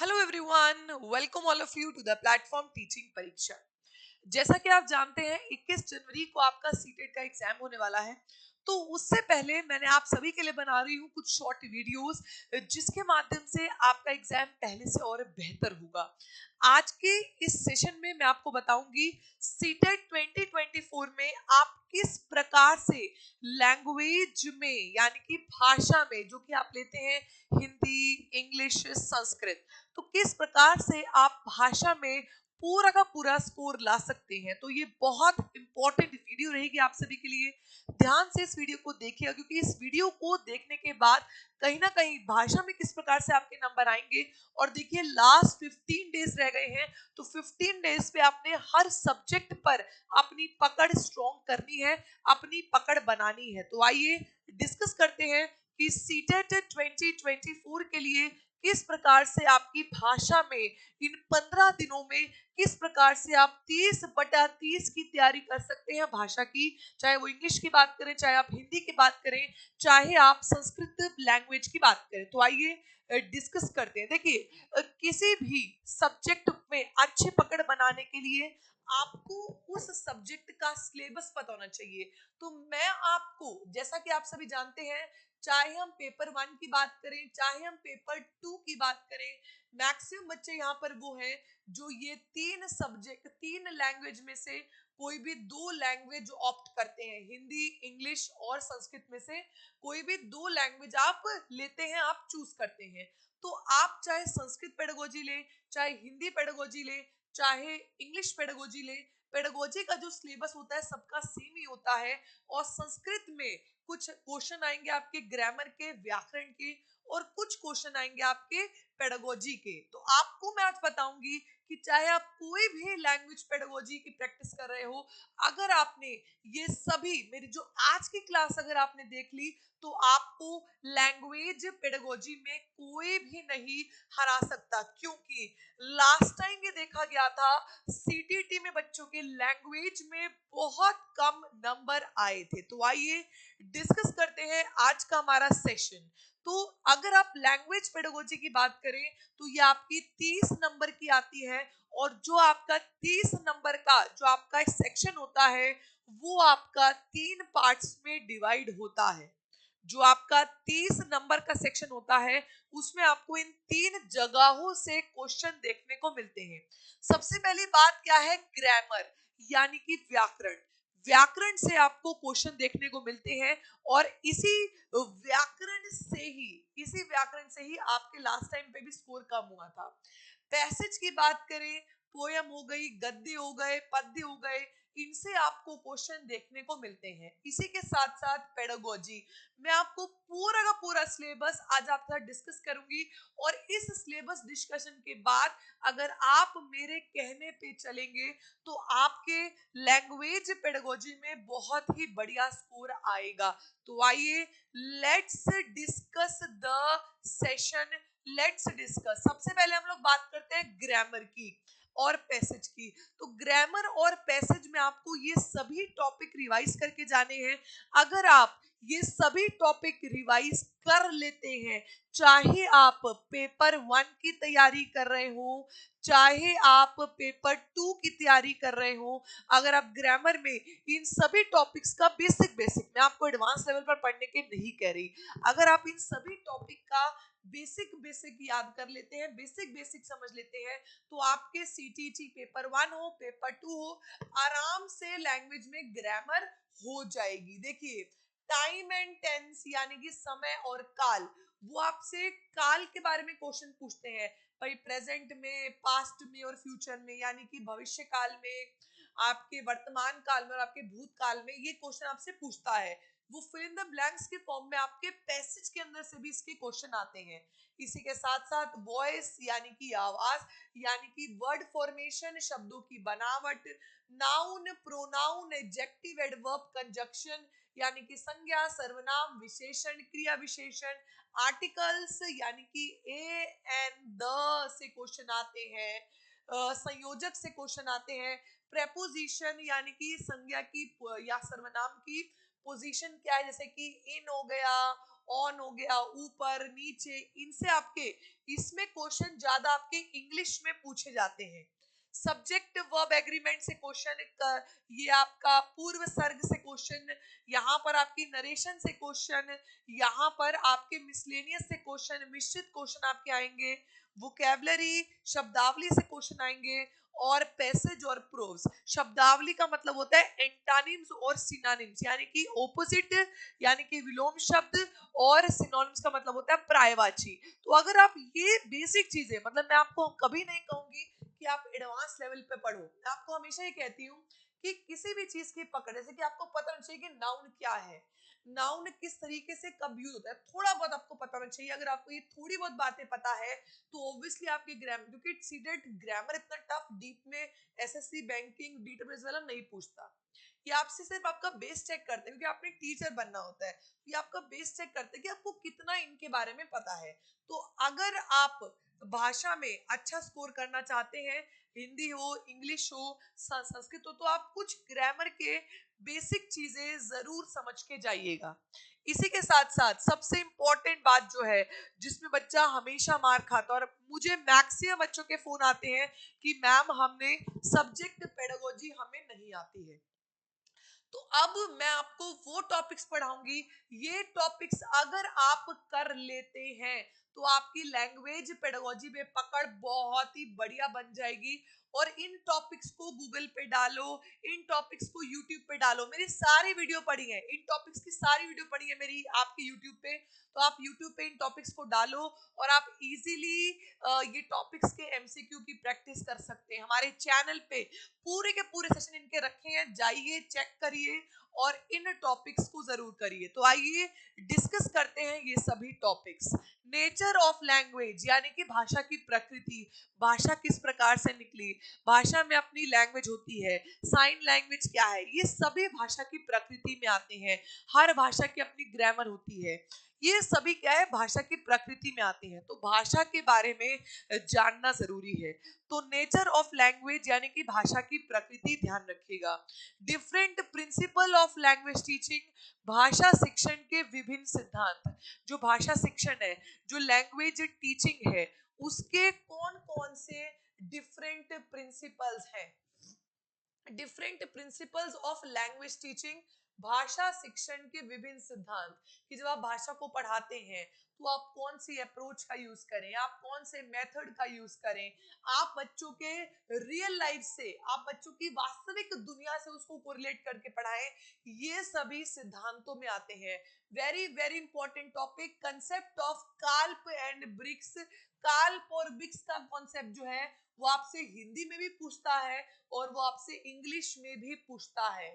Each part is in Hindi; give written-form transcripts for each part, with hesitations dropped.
Hello everyone, welcome all of you to the platform teaching परीक्षा। जैसा कि आप जानते हैं 21 जनवरी को आपका सीटेट का एग्जाम होने वाला है। तो उससे पहले मैंने आप सभी के लिए बना रही हूँ कुछ शॉर्ट वीडियोस जिसके माध्यम से आपका एग्जाम पहले से और बेहतर होगा। आज के इस सेशन में मैं आपको बताऊंगी सीटेट 2024 में आप किस प्रकार से लैंग्वेज में यानी कि भाषा में जो कि आप लेते हैं हिंदी, इंग्लिश, संस्कृत, तो किस प्रकार से आप भाषा में पूरा का पूरा स्कोर ला सकते हैं। तो ये बहुत इंपॉर्टेंट वीडियो रहेगी आप सभी के लिए। ध्यान से इस वीडियो को देखिएगा क्योंकि इस वीडियो को देखने के बाद कहीं ना कहीं भाषा में किस प्रकार से आपके नंबर आएंगे। और देखिए लास्ट 15 डेज रह गए हैं, तो 15 डेज पे आपने हर सब्जेक्ट पर अपनी पकड़ स्ट्रॉन्ग करनी है, अपनी पकड़ बनानी है। तो आइए डिस्कस करते हैं कि सीटेट 2024 के लिए किस प्रकार से आपकी भाषा में इन 15 दिनों में किस प्रकार से आप 30/30 की तैयारी कर सकते हैं भाषा की। चाहे वो इंग्लिश की बात करें, चाहे आप हिंदी की बात करें, चाहे आप संस्कृत लैंग्वेज की बात करें। तो आइए डिस्कस करते हैं। देखिए किसी भी सब्जेक्ट में अच्छी पकड़ बनाने के लिए आपको उस सब्जेक्ट का सिलेबस पता होना चाहिए। तो मैं आपको, जैसा कि आप सभी जानते हैं, चाहे हम पेपर 1 की बात करें, चाहे हम पेपर 2 की बात करें, मैक्सिमम बच्चे यहाँ पर वो हैं जो ये 3 सब्जेक्ट 3 लैंग्वेज में से कोई भी 2 लैंग्वेज ऑप्ट करते हैं। हिंदी, इंग्लिश और संस्कृत में से कोई भी 2 लैंग्वेज आप लेते हैं, आप चूज करते हैं। तो आप चाहे संस्कृत पेडागोजी ले, चाहे हिंदी पेडागोजी ले, चाहे इंग्लिश पेडागोजी ले, पेडागोजी का जो सिलेबस होता है सबका सेम ही होता है। और संस्कृत में कुछ क्वेश्चन आएंगे आपके ग्रामर के, व्याकरण के, और कुछ क्वेश्चन आएंगे आपके पेडागोजी के। तो आपको मैं आज बताऊंगी कि चाहे आप कोई भी लैंग्वेज पेडागोजी की प्रैक्टिस कर रहे हो, अगर आपने ये सभी मेरी जो आज की क्लास अगर आपने देख ली, तो आपको लैंग्वेज पेडागोजी में कोई भी नहीं हरा सकता। क्योंकि लास्ट टाइम ये देखा गया था सीटीटी में बच्चों के लैंग्वेज में बहुत कम नंबर आए थे। तो आइए डिस्कस करते हैं आज का हमारा सेशन। तो अगर आप लैंग्वेज पेडागोजी की बात करें तो ये आपकी 30 नंबर की आती है। और जो आपका 30 नंबर का जो आपका एक सेक्शन होता है वो आपका 3 पार्ट्स में डिवाइड होता है। जो आपका 30 नंबर का सेक्शन होता है उसमें आपको इन 3 जगहों से क्वेश्चन देखने को मिलते हैं। सबसे पहली बात क्या है? ग्रामर यानी कि व्याकरण। व्याकरण से आपको क्वेश्चन देखने को मिलते हैं। और इसी व्याकरण से ही आपके लास्ट टाइम पे भी स्कोर कम हुआ था। पैसेज की बात करें, पोयम हो गई, गद्य हो गए, पद्य हो गए, इनसे आपको क्वेश्चन देखने को मिलते हैं। इसी के साथ साथ पेडागोजी, मैं आपको पूरा का पूरा सिलेबस आज आपके साथ डिस्कस करूंगी। और इस सिलेबस डिस्कशन के बाद अगर आप मेरे कहने पे चलेंगे तो आपके लैंग्वेज पेडागोजी में बहुत ही बढ़िया स्कोर आएगा। तो आइए let's discuss the session. Let's discuss, सबसे पहले हम लोग बात करते हैं ग्रामर की और पैसेज की। तो ग्रामर और पैसेज में आपको ये सभी टॉपिक रिवाइज करके जाने हैं। अगर आप ये सभी टॉपिक रिवाइज कर लेते हैं, चाहे आप पेपर 1 की तैयारी कर रहे हो, चाहे आप पेपर 2 की तैयारी कर रहे हो, अगर आप ग्रामर में इन सभी टॉपिक्स का बेसिक बेसिक, मैं आपको एडवांस लेवल पर पढ़ने के नहीं कह रही, अगर आप इन सभी टॉपिक का बेसिक बेसिक याद कर लेते हैं, बेसिक बेसिक समझ लेते हैं, तो आपके सीटीटी पेपर 1 हो, पेपर 2 हो, आराम से लैंग्वेज में ग्रामर हो जाएगी। देखिए टाइम एंड टेंस यानी कि समय और काल, वो आपसे काल के बारे में क्वेश्चन पूछते हैं भाई, प्रेजेंट में, पास्ट में और फ्यूचर में, यानी कि भविष्य काल में, आपके वर्तमान काल में और आपके भूतकाल में ये क्वेश्चन आपसे पूछता है। वो फिल इन द ब्लैंक्स के फॉर्म में आपके पैसेज के अंदर से भी इसके क्वेश्चन आते हैं। इसी के साथ साथ वॉइस यानी कि आवाज, यानी कि वर्ड फॉर्मेशन, शब्दों की बनावट, noun, pronoun, adjective, adverb, conjunction यानी कि संज्ञा, सर्वनाम, विशेषण, क्रिया विशेषण, आर्टिकल्स यानी कि ए एंड द से क्वेश्चन आते हैं, संयोजक से क्वेश्चन आते हैं, प्रेपोजिशन यानी कि संज्ञा की या सर्वनाम की पोजीशन क्या है, जैसे कि इन हो गया, ऑन हो गया, ऊपर नीचे, इनसे आपके इसमें क्वेश्चन ज्यादा आपके इंग्लिश में पूछे जाते हैं। सब्जेक्ट वर्ब एग्रीमेंट से क्वेश्चन, ये आपका पूर्व सर्ग से क्वेश्चन, यहाँ पर आपकी नरेशन से क्वेश्चन, यहाँ पर आपके मिसलेनियस से क्वेश्चन, मिश्रित क्वेश्चन आपके आएंगे, वोकैबुलरी शब्दावली से क्वेश्चन आएंगे, और पैसेज और प्रोव्स। शब्दावली का मतलब होता है एंटानिम्स और सिनोनिम्स, यानी कि ऑपोजिट, यानी कि विलोम शब्द, और सिनोनिम्स का मतलब होता है पर्यायवाची। तो अगर आप ये बेसिक चीजें, मतलब मैं आपको कभी नहीं कहूंगी कि आप एडवांस लेवल पे पढ़ो, मैं आपको हमेशा ये कहती हूँ कि किसी भी चीज की पकड़, जैसे कि आपको पता होना चाहिए कि नाउन क्या है, नाउन किस तरीके से कब यूज होता है, थोड़ा बहुत आपको पता होना चाहिए। अगर आपको ये थोड़ी बहुत बातें पता है तो ऑब्वियसली आपके ग्रामर, क्योंकि सीटेट ग्रामर इतना टफ डीप में एसएससी बैंकिंग डीटरमिनेशन वाला नहीं पूछता, ये आपसे सिर्फ आपका बेस चेक करते हैं, क्योंकि आपने टीचर बनना होता है, ये आपका बेस चेक करते हैं कि आपको कितना इनके बारे में पता है। तो अगर आप भाषा में अच्छा स्कोर करना चाहते हैं, हिंदी हो, इंग्लिश हो, संस्कृत हो, तो आप कुछ ग्रामर के बेसिक चीजें जरूर समझ के जाइएगा। इसी के साथ साथ सबसे इंपॉर्टेंट बात जो है, जिसमें बच्चा हमेशा मार खाता है, और मुझे मैक्सिमम बच्चों के फोन आते हैं कि मैम हमने सब्जेक्ट पेडागोजी हमें नहीं आती है। तो अब मैं आपको वो टॉपिक्स पढ़ाऊंगी, ये टॉपिक्स अगर आप कर लेते हैं तो आपकी लैंग्वेज पेडागोजी में पकड़ बहुत ही बढ़िया बन जाएगी। और इन टॉपिक्स को गूगल पे डालो, इन टॉपिक्स को यूट्यूब पे डालो, मेरी सारी वीडियो पड़ी है, इन टॉपिक्स की सारी वीडियो पड़ी है मेरी आपके यूट्यूब पे, तो आप यूट्यूब पे इन टॉपिक्स को डालो और आप इजीली ये टॉपिक्स के एमसीक्यू की प्रैक्टिस कर सकते हैं। हमारे चैनल पे पूरे के पूरे सेशन इनके रखे हैं, जाइए चेक करिए और इन टॉपिक्स को जरूर करिए। तो आइए डिस्कस करते हैं ये सभी टॉपिक्स। नेचर ऑफ लैंग्वेज, यानी कि भाषा की प्रकृति, भाषा किस प्रकार से निकली, भाषा में अपनी लैंग्वेज होती है, साइन लैंग्वेज क्या है, ये सभी भाषा की प्रकृति में आते हैं। हर भाषा की अपनी ग्रामर होती है, ये सभी क्या है, भाषा की प्रकृति में आते हैं। तो भाषा के बारे में जानना जरूरी है। तो नेचर ऑफ लैंग्वेज यानी कि भाषा की प्रकृति ध्यान रखिएगा। Different principle of language teaching, भाषा शिक्षण के विभिन्न सिद्धांत। जो भाषा शिक्षण है, जो लैंग्वेज टीचिंग है, उसके कौन कौन से डिफरेंट प्रिंसिपल्स हैं, different principles of language teaching, भाषा शिक्षण के विभिन्न सिद्धांत। कि जब आप भाषा को पढ़ाते हैं तो आप कौन सी अप्रोच का यूज करें, आप कौन से मेथड का यूज करें, आप बच्चों के रियल लाइफ से, आप बच्चों की वास्तविक दुनिया से उसको कोरिलेट करके पढ़ाएं, ये सभी सिद्धांतों में आते हैं। Very very important topic, concept of CALP and BICS. CALP और ब्रिक्स का कॉन्सेप्ट जो है वो आपसे हिंदी में भी पूछता है और वो आपसे इंग्लिश में भी पूछता है।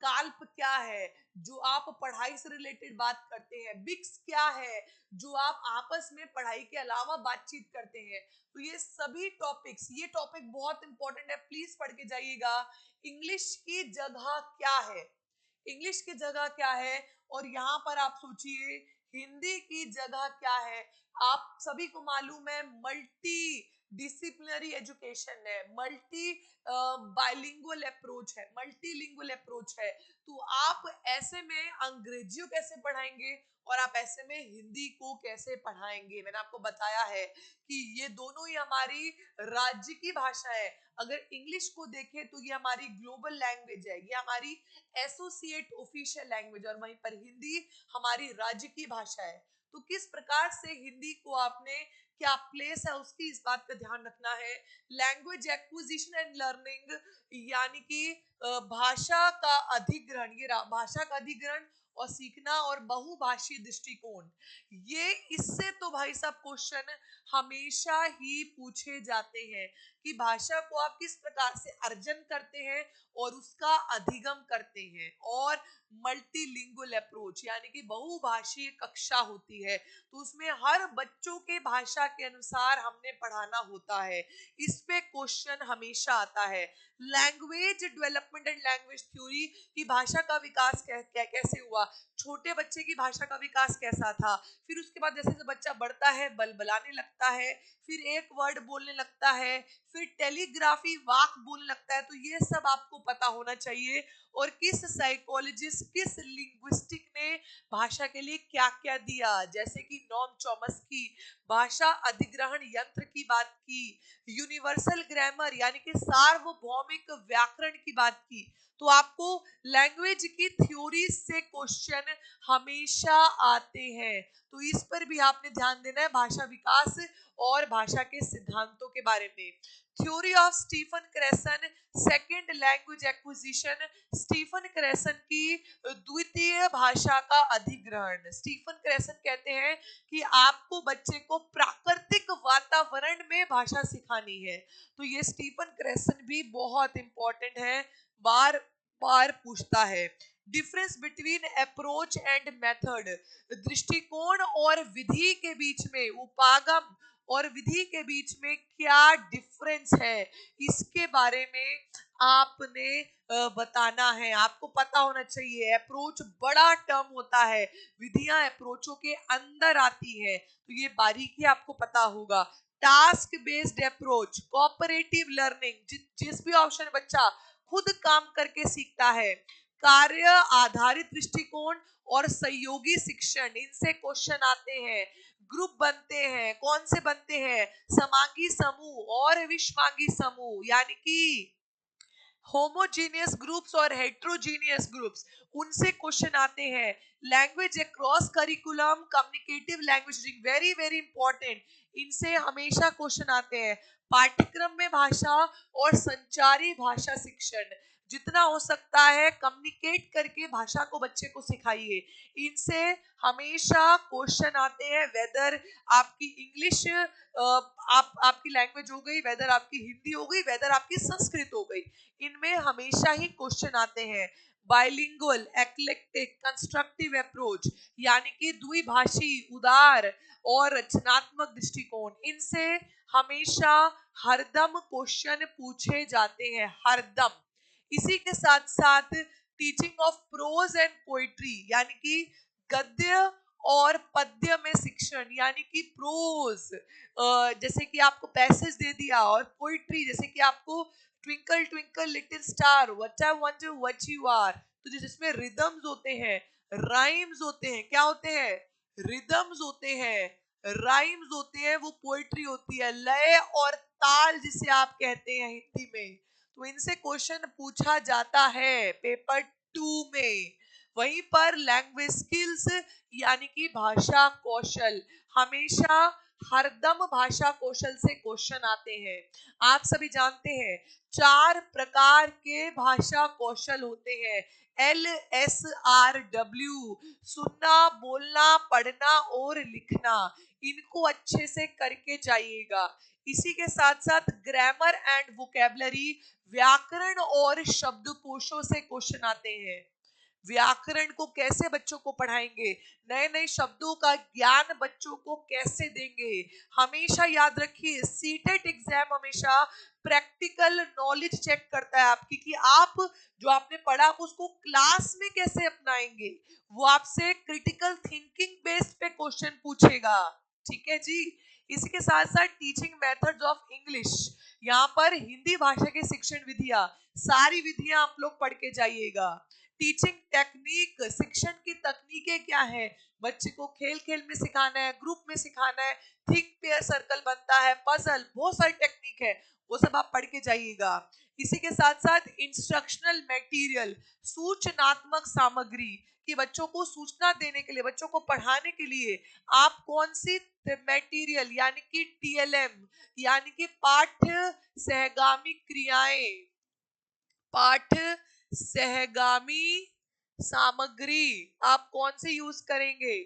काल्प क्या है, जो आप पढ़ाई से रिलेटेड बात करते हैं, बिक्स क्या है, जो आप आपस में पढ़ाई के अलावा बातचीत करते हैं। तो ये सभी टॉपिक्स, ये टॉपिक बहुत इंपॉर्टेंट है, प्लीज पढ़ के जाइएगा। इंग्लिश की जगह क्या है, इंग्लिश की जगह क्या है, और यहाँ पर आप सोचिए हिंदी की जगह क्या है। आप सभी को मालूम है मल्टी डिसिप्लिनरी एजुकेशन है, मल्टी बाइलिंगुअल अप्रोच है, मल्टीलिंगुअल अप्रोच है। तो आप ऐसे में अंग्रेजी को कैसे पढ़ाएंगे और आप ऐसे में हिंदी को कैसे पढ़ाएंगे। मैंने आपको बताया है कि ये दोनों ही हमारी राज्य की भाषा है। अगर इंग्लिश को देखें तो ये हमारी ग्लोबल लैंग्वेज है, ये हमारी एसोसिएट ऑफिशियल लैंग्वेज, और वहीं पर हिंदी हमारी राज्य की भाषा है। तो किस प्रकार से हिंदी को आपने क्या प्लेस है उसकी, इस बात का ध्यान रखना है। लैंग्वेज एक्विजिशन एंड लर्निंग, यानी कि भाषा का अधिग्रहण, ये भाषा का अधिग्रहण और सीखना और बहुभाषीय दृष्टिकोण, ये इससे तो भाई साहब क्वेश्चन हमेशा ही पूछे जाते हैं कि भाषा को आप किस प्रकार से अर्जन करते हैं और उसका अधिगम करते हैं। और मल्टीलिंगुअल अप्रोच, यानी कि बहुभाषीय कक्षा होती है, तो उसमें हर बच्चों के भाषा के अनुसार हमने पढ़ाना होता है। इस पे क्वेश्चन हमेशा आता है। Language development and language theory, की भाषा का विकास कैसे हुआ, छोटे बच्चे की भाषा का विकास कैसा था, फिर उसके बाद जैसे जैसे बच्चा बढ़ता है बलबलाने लगता है, फिर एक वर्ड बोलने लगता है, फिर टेलीग्राफी वाक बोलने लगता है। तो ये सब आपको पता होना चाहिए और किस साइकोलॉजिस्ट, किस लिंग्विस्टिक ने भाषा के लिए क्या क्या दिया, जैसे कि नॉम चॉम्स्की भाषा अधिग्रहण यंत्र की बात की, यूनिवर्सल ग्रामर यानी कि सार्वभौमिक व्याकरण की बात की। तो आपको लैंग्वेज की थ्योरी से क्वेश्चन हमेशा आते हैं, तो इस पर भी आपने ध्यान देना है, भाषा विकास और भाषा के सिद्धांतों के बारे में। Theory of Stephen Krashen, second language acquisition, Stephen Krashen की द्वितीय भाषा का अधिग्रहण। स्टीफन क्रेसन कहते हैं कि आपको बच्चे को प्राकृतिक वातावरण में भाषा सिखानी है, तो ये स्टीफन क्रेसन भी बहुत इंपॉर्टेंट है, बार बार पूछता है। Difference between approach and method, दृष्टिकोण और विधि के बीच में, उपागम और विधि के बीच में क्या डिफरेंस है, इसके बारे में आपने बताना है, आपको पता होना चाहिए। अप्रोच बड़ा टर्म होता है, विधियां अप्रोचों के अंदर आती है, तो ये बारीकी आपको पता होगा। Task based approach, cooperative learning, जिस भी ऑप्शन बच्चा खुद काम करके सीखता है, कार्य आधारित दृष्टिकोण और सहयोगी शिक्षण, इनसे क्वेश्चन आते हैं। ग्रुप बनते हैं, कौन से बनते हैं, समांगी समूह और विषमांगी समूह, यानी कि होमोजीनियस ग्रुप्स और हेट्रोजीनियस ग्रुप्स, उनसे क्वेश्चन आते हैं। Language across curriculum, communicative language, very very important, इनसे हमेशा क्वेश्चन आते हैं। पाठ्यक्रम में भाषा और संचारी भाषा शिक्षण, जितना हो सकता है कम्युनिकेट करके भाषा को बच्चे को सिखाइए, इनसे हमेशा क्वेश्चन आते हैं। वेदर आपकी इंग्लिश आपकी लैंग्वेज हो गई, वेदर आपकी हिंदी हो गई, वेदर आपकी संस्कृत हो गई, इनमें हमेशा ही क्वेश्चन आते हैं। बाइलिंगुअल, एक्लेक्टिक, कंस्ट्रक्टिव अप्रोच, यानी कि द्विभाषी, उदार और रचनात्मक दृष्टिकोण, इनसे हमेशा हरदम क्वेश्चन पूछे जाते हैं, हरदम। इसी के साथ साथ teaching of pros and poetry, यानी कि गद्य और पद्य में शिक्षण, यानी कि प्रोज जैसे कि आपको पैसेज दे दिया, और पोइट्री जैसे कि आपको twinkle twinkle little star, what I wonder what you are, तो जिसमें रिदम्स होते हैं, राइम्स होते हैं, क्या होते हैं, रिदम्स होते हैं, राइम्स होते हैं, वो पोइट्री होती है। लय और ताल जिसे आप कहते हैं हिंदी में, तो इनसे क्वेश्चन पूछा जाता है पेपर 2 में। वहीं पर लैंग्वेज स्किल्स यानी कि भाषा कौशल, हमेशा हरदम भाषा कौशल से क्वेश्चन आते हैं। आप सभी जानते हैं 4 प्रकार के भाषा कौशल होते हैं, LSRW, सुनना, बोलना, पढ़ना और लिखना, इनको अच्छे से करके जाइएगा। इसी के साथ साथ ग्रामर एंड वोकैबुलरी, व्याकरण और शब्दकोशों से क्वेश्चन आते हैं। व्याकरण को कैसे बच्चों को पढ़ाएंगे, नए नए शब्दों का ज्ञान बच्चों को कैसे देंगे। हमेशा याद रखिए, सीटेट एग्जाम हमेशा प्रैक्टिकल नॉलेज चेक करता है आपकी, कि आप जो आपने पढ़ा उसको क्लास में कैसे अपनाएंगे। वो आपसे क्रिटिकल थिंकिंग बेस्ड पे क्वेश्चन पूछेगा, ठीक है जी। इसी के साथ साथ टीचिंग मेथड्स ऑफ इंग्लिश, यहाँ पर हिंदी भाषा के शिक्षण विधियां, सारी विधियां आप लोग पढ़ के जाइएगा। टीचिंग टेक्निक, शिक्षण की तकनीकें क्या है, बच्चे को खेल खेल में सिखाना है, ग्रुप में सिखाना है, थिंक पेयर सर्कल बनता है, पजल, बहुत सारी टेक्निक है, वो सब आप पढ़ के जाइएगा। इसी के साथ साथ इंस्ट्रक्शनल मटेरियल, सूचनात्मक सामग्री, कि बच्चों को सूचना देने के लिए, बच्चों को पढ़ाने के लिए आप कौन सी मटेरियल, यानी कि TLM, यानी कि पाठ्य सहगामी क्रियाएं, पाठ्य सहगामी सामग्री आप कौन से यूज करेंगे,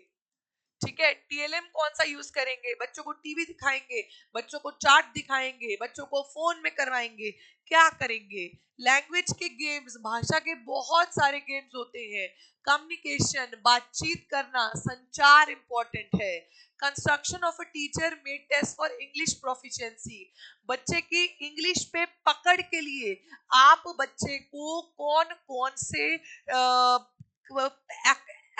ठीक है। TLM कौन सा यूज करेंगे, बच्चों को टीवी दिखाएंगे, बच्चों को चार्ट दिखाएंगे, बच्चों को फोन में करवाएंगे, क्या करेंगे। लैंग्वेज के गेम्स, भाषा के बहुत सारे गेम्स होते हैं। कम्युनिकेशन, बातचीत करना, संचार इंपॉर्टेंट है। Construction of a teacher made test for English proficiency, बच्चे की इंग्लिश पे पकड़ के लिए आप बच्चे को कौन कौन से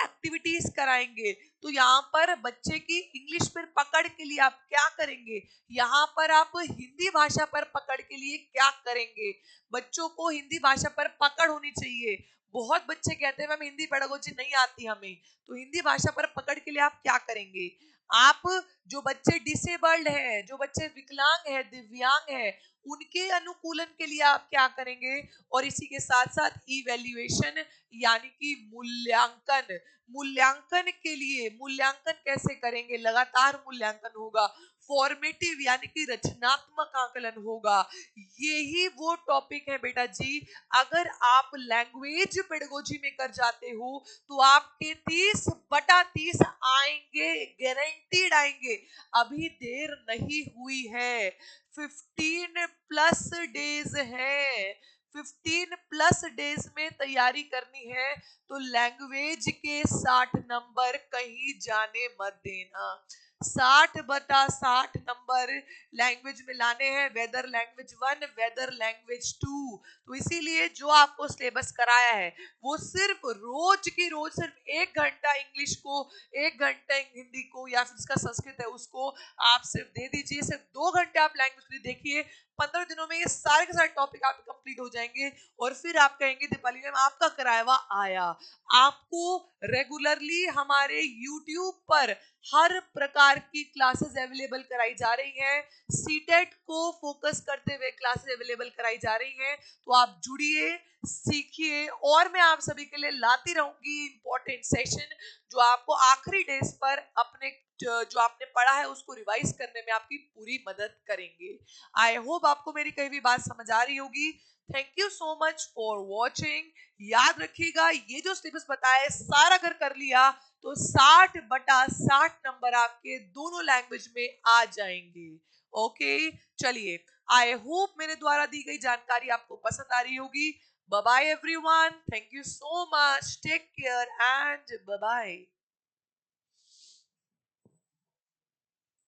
एक्टिविटीज कराएंगे। तो यहाँ पर बच्चे की इंग्लिश पर पकड़ के लिए आप क्या करेंगे, यहाँ पर आप हिंदी भाषा पर पकड़ के लिए क्या करेंगे। बच्चों को हिंदी भाषा पर पकड़ होनी चाहिए, बहुत बच्चे कहते हैं मैम हिंदी पेडागोजी नहीं आती हमें, तो हिंदी भाषा पर पकड़ के लिए आप क्या करेंगे? आप जो बच्चे डिसेबल्ड हैं, जो बच्चे विकलांग हैं, दिव्यांग हैं, उनके अनुकूलन के लिए आप क्या करेंगे? और इसी के साथ साथ इवैल्यूएशन यानी कि मूल्यांकन, मूल्यांकन के लिए मूल्यांकन कैसे करेंगे? लगातार मूल्यांकन होगा, फॉर्मेटिव यानी कि रचनात्मक आकलन होगा। यही वो टॉपिक है बेटा जी, अगर आप लैंग्वेज पेडागोजी में कर जाते हो तो आपके 30/30 आएंगे, गारंटीड आएंगे। अभी देर नहीं हुई है, 15+ डेज है, 15+ डेज में तैयारी करनी है, तो लैंग्वेज के 60 नंबर कहीं जाने मत देना। 60/60 नंबर लैंग्वेज में लाने हैं, वेदर लैंग्वेज 1, वेदर लैंग्वेज 2। तो इसीलिए जो आपको सिलेबस कराया है वो सिर्फ रोज की रोज सिर्फ 1 घंटा इंग्लिश को, 1 घंटा हिंदी को, या फिर इसका संस्कृत है उसको आप सिर्फ दे दीजिए। सिर्फ 2 घंटे आप लैंग्वेज के लिए देखिए, 15 दिनों में ये सारे के सारे टॉपिक आपके कंप्लीट हो जाएंगे। और फिर आप कहेंगे दीपाली मैम आपका कराया हुआ आया। आपको रेगुलरली हमारे YouTube पर हर प्रकार की क्लासेस अवेलेबल कराई जा रही हैं, सीटेट को फोकस करते हुए क्लासेस अवेलेबल कराई जा रही हैं। तो आप जुड़िए, सीखिए, और मैं आप सभी के लिए लाती रहूंगी इंपॉर्टेंट सेशन जो आपको आखिरी डेज पर अपने जो आपने पढ़ा है उसको रिवाइज करने में आपकी पूरी मदद करेंगे। आई होप आपको मेरी कही भी बात समझ आ रही होगी। Thank you so much for watching. याद रखिएगा ये जो सिलेबस बताया सारा अगर कर लिया तो 60/60 नंबर आपके दोनों लैंग्वेज में आ जाएंगे। ओके, चलिए, आई होप मेरे द्वारा दी गई जानकारी आपको पसंद आ रही होगी। Bye bye everyone, thank you so much, take care and bye bye.